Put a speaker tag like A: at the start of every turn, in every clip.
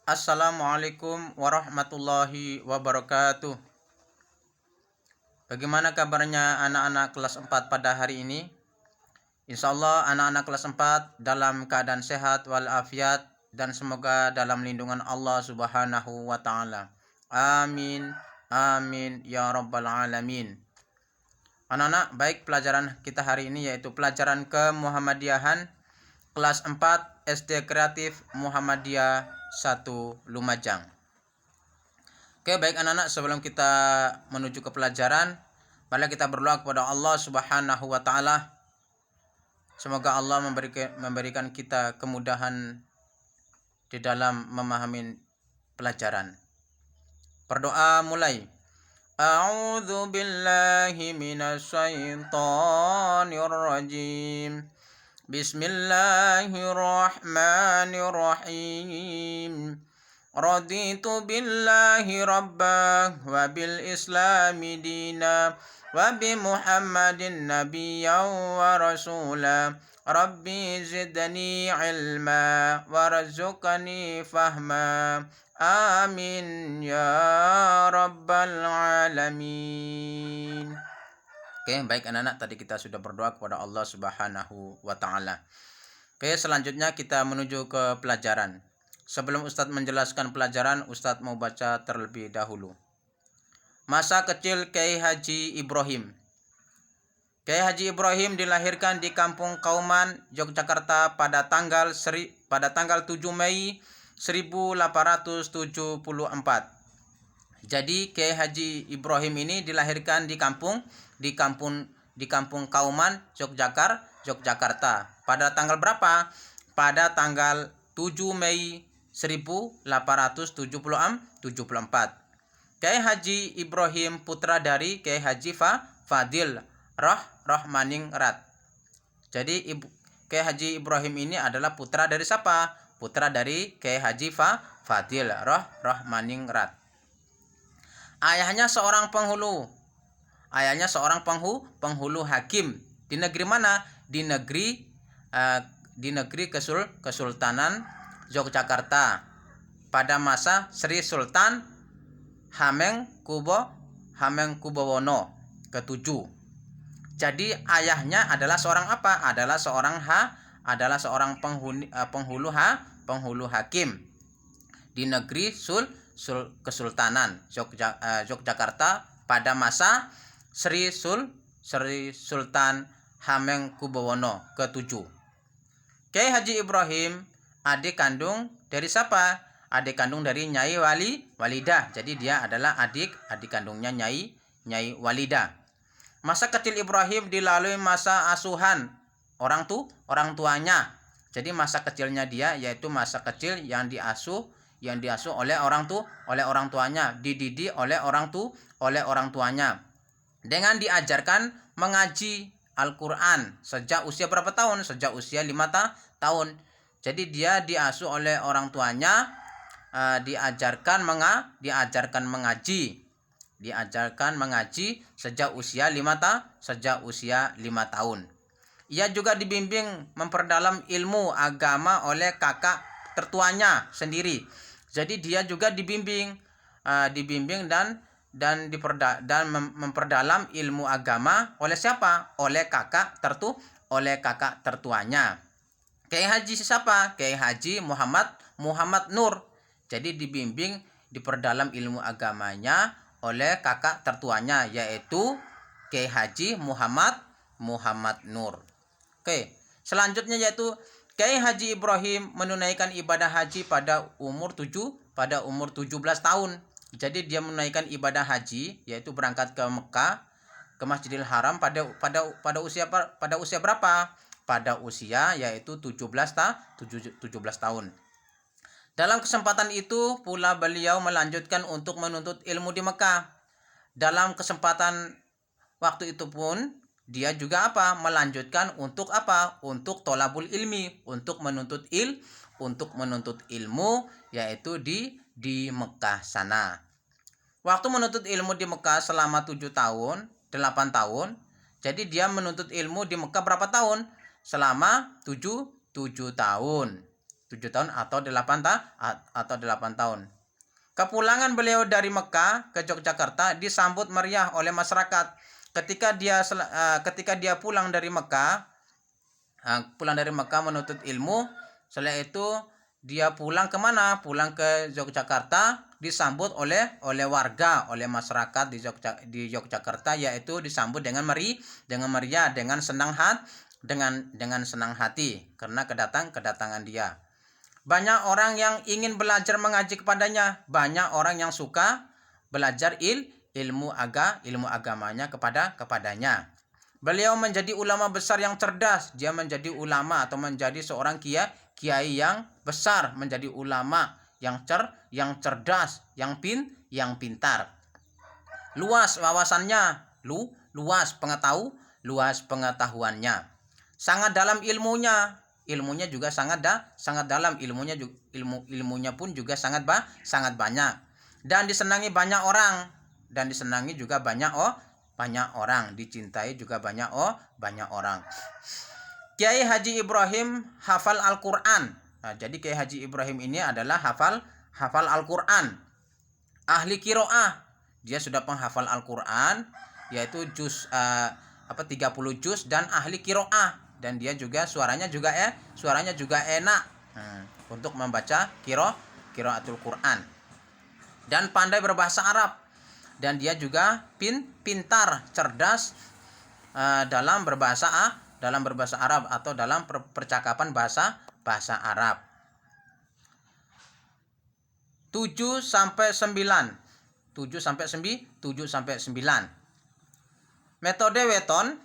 A: Assalamualaikum warahmatullahi wabarakatuh. Bagaimana kabarnya anak-anak kelas 4 pada hari ini? Insya Allah anak-anak kelas 4 dalam keadaan sehat walafiat dan semoga dalam lindungan Allah Subhanahu wa taala. Amin. Amin ya rabbal alamin. Anak-anak, baik, pelajaran kita hari ini yaitu pelajaran kemuhammadiyahan kelas 4 SD Kreatif Muhammadiyah 1 Lumajang. Oke, baik anak-anak, sebelum kita menuju ke pelajaran, mari kita berdoa kepada Allah Subhanahu wa taala. Semoga Allah memberikan kita kemudahan di dalam memahami pelajaran. Berdoa mulai. A'udzu billahi minasyaitonir rajim. Bismillahirrahmanirrahim. Raditu billahi rabbah wa bil islami dina wa bi muhammadin nabiyyan wa rasula. Rabbi zidni ilma warzuqni fahma. Amin ya rabbal alamin. Oke, baik anak-anak, tadi kita sudah berdoa kepada Allah Subhanahu wa taala. Oke, selanjutnya kita menuju ke pelajaran. Sebelum Ustadz menjelaskan pelajaran, Ustadz mau baca terlebih dahulu. Masa kecil Kiai Haji Ibrahim. Kiai Haji Ibrahim dilahirkan di Kampung Kauman, Yogyakarta pada tanggal 7 Mei 1874. Jadi Kiai Haji Ibrahim ini dilahirkan di kampung Kauman, Yogyakarta. Pada tanggal berapa? Pada tanggal 7 Mei 1874. Kiai Haji Ibrahim putra dari Kiai Haji Fadil Rahmaningrat. Jadi Kiai Haji Ibrahim ini adalah putra dari siapa? Putra dari Kiai Haji Fadil Rahmaningrat. Ayahnya seorang penghulu. Penghulu hakim. Di negeri mana? Di negeri Kesultanan Yogyakarta pada masa Sri Sultan Hamengkubuwono ke-7. Jadi ayahnya adalah seorang apa? Adalah seorang penghulu hakim di negeri Kesultanan Yogyakarta pada masa Sri Sultan Hamengkubuwono ke-7. Kiai Haji Ibrahim adik kandung dari siapa? Adik kandung dari Nyai Walidah. Jadi dia adalah adik kandungnya Nyai Walidah. Masa kecil Ibrahim dilalui masa asuhan orang tuanya. Jadi masa kecilnya dia yaitu masa kecil yang diasuh oleh orang tuanya, dididik oleh orang tuanya. Dengan diajarkan mengaji Al-Qur'an sejak usia berapa tahun? Sejak usia 5 tahun. Jadi dia diasuh oleh orang tuanya, diajarkan mengaji sejak usia 5 tahun. Ia juga dibimbing memperdalam ilmu agama oleh kakak tertuanya sendiri. Jadi dia juga dibimbing dan memperdalam ilmu agama oleh siapa? Oleh kakak tertuanya. Kiai Haji siapa? Kiai Haji Muhammad Nur. Jadi dibimbing, diperdalam ilmu agamanya oleh kakak tertuanya yaitu Kiai Haji Muhammad Nur. Oke, selanjutnya yaitu Kiai Haji Ibrahim menunaikan ibadah haji pada umur 17 tahun. Jadi dia menunaikan ibadah haji yaitu berangkat ke Mekah, ke Masjidil Haram pada usia berapa? Pada usia yaitu 17 tahun. Dalam kesempatan itu pula beliau melanjutkan untuk menuntut ilmu di Mekah. Dalam kesempatan waktu itu pun dia juga melanjutkan untuk untuk tolabul ilmi, untuk menuntut ilmu yaitu di Mekah sana. Waktu menuntut ilmu di Mekah selama 8 tahun. Jadi dia menuntut ilmu di Mekah berapa tahun? Selama 7 tahun. 7 tahun atau 8 tahun. Kepulangan beliau dari Mekah ke Yogyakarta disambut meriah oleh masyarakat. Ketika dia pulang dari Mekah, menuntut ilmu, setelah itu dia pulang kemana? Pulang ke Yogyakarta, disambut oleh warga, oleh masyarakat di Yogyakarta, yaitu disambut dengan meriah, dengan senang hati karena kedatangan dia. Banyak orang yang ingin belajar mengaji kepadanya, banyak orang yang suka belajar ilmu agamanya kepadanya. Beliau menjadi ulama besar yang cerdas. Dia menjadi ulama atau menjadi seorang kiai yang besar, menjadi ulama yang cerdas, yang pintar. Luas wawasannya, luas pengetahuannya. Sangat dalam ilmunya juga sangat dalam, ilmunya pun juga sangat banyak, dan disenangi banyak orang, dicintai juga banyak orang. Kiai Haji Ibrahim hafal Al-Qur'an. Jadi Kiai Haji Ibrahim ini adalah hafal Al-Qur'an, ahli qiraah. Dia sudah penghafal Al-Qur'an, yaitu 30 juz, dan ahli qiraah. Dan dia juga suaranya juga enak untuk membaca qiraatul Quran, dan pandai berbahasa Arab. Dan dia juga pintar, cerdas dalam berbahasa Arab atau dalam percakapan bahasa Arab. 7 sampai 9. Metode weton,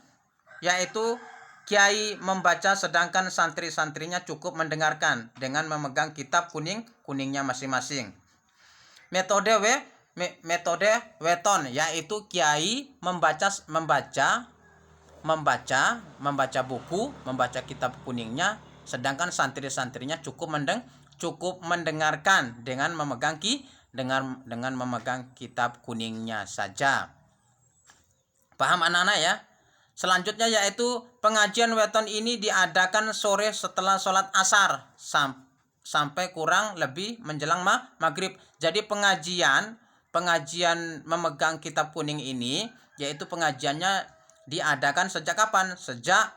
A: yaitu kiai membaca sedangkan santri-santrinya cukup mendengarkan dengan memegang kitab kuningnya masing-masing. Metode weton, yaitu kiai membaca buku, membaca kitab kuningnya, sedangkan santri-santrinya cukup mendengarkan dengan memegang kitab kuningnya saja. Paham anak-anak ya? Selanjutnya yaitu pengajian weton ini diadakan sore setelah sholat asar sampai kurang lebih menjelang maghrib. Jadi pengajian memegang kitab kuning ini, yaitu pengajiannya diadakan sejak kapan? Sejak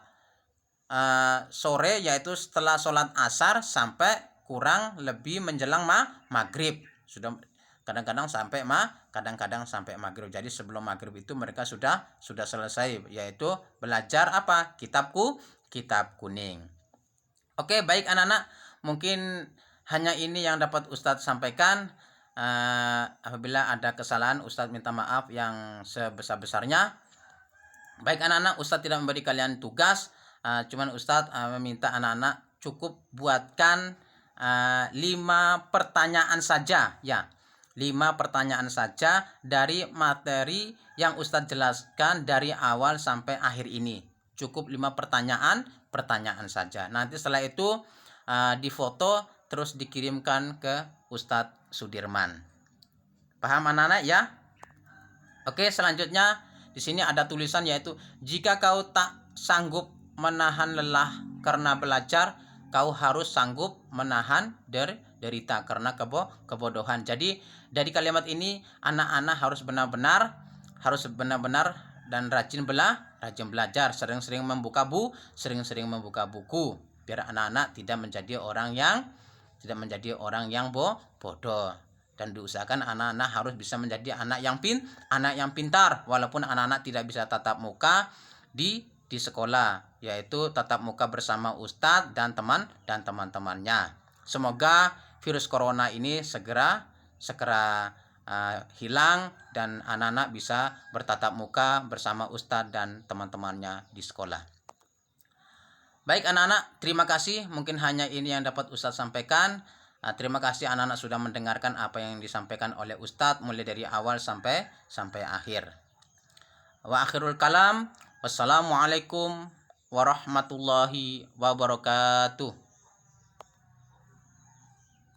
A: sore, yaitu setelah sholat asar sampai kurang lebih menjelang maghrib. Sudah kadang-kadang sampai maghrib. Jadi sebelum maghrib itu mereka sudah selesai, yaitu belajar apa? Kitab kuning. Oke, baik anak-anak, mungkin hanya ini yang dapat Ustadz sampaikan. Apabila ada kesalahan, Ustadz minta maaf yang sebesar-besarnya. Baik anak-anak, Ustadz tidak memberi kalian tugas, cuman Ustadz meminta anak-anak cukup buatkan 5 pertanyaan saja ya. 5 pertanyaan saja dari materi yang Ustadz jelaskan dari awal sampai akhir ini. Cukup 5 pertanyaan saja. Nanti setelah itu difoto terus dikirimkan ke Ustadz Sudirman. Paham anak-anak ya? Oke, selanjutnya di sini ada tulisan, yaitu jika kau tak sanggup menahan lelah karena belajar, kau harus sanggup menahan derita karena kebodohan. Jadi dari kalimat ini anak-anak harus benar-benar dan rajin belajar, sering-sering membuka buku, biar anak-anak tidak menjadi orang yang bodoh. Dan diusahakan anak-anak harus bisa menjadi anak yang pintar, walaupun anak-anak tidak bisa tatap muka di sekolah, yaitu tatap muka bersama ustadz dan teman-temannya. Semoga virus corona ini segera hilang dan anak-anak bisa bertatap muka bersama ustadz dan teman-temannya di sekolah. Baik anak-anak, terima kasih. Mungkin hanya ini yang dapat Ustadz sampaikan. Terima kasih anak-anak sudah mendengarkan apa yang disampaikan oleh Ustadz mulai dari awal sampai akhir. Wa akhirul kalam. Wassalamualaikum warahmatullahi wabarakatuh.